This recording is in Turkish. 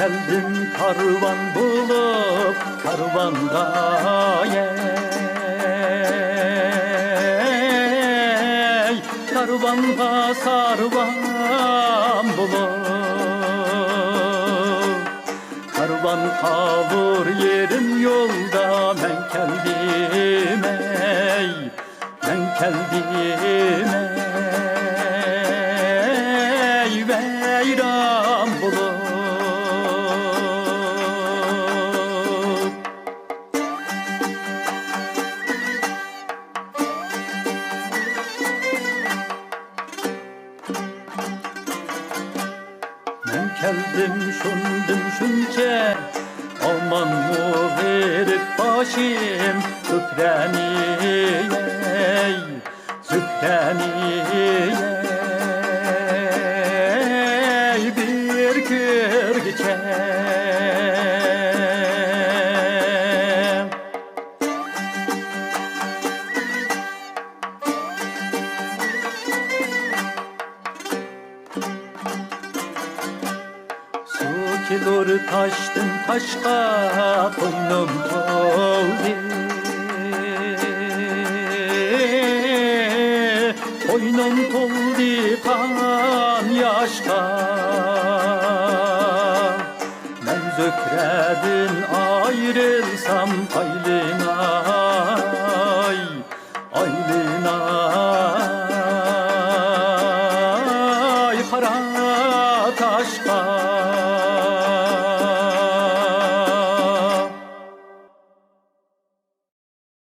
geldim karvan bulup karvandayım. Karvanda sarvan bulup karvan kavur yerim yolda ben keldim ey, ben keldim ey veyran bulup. Ben keldim şundum şunce aman mu verip başım Zükreniye, Zükreniye bir kürgüçe. Kilur taştım taşka boynum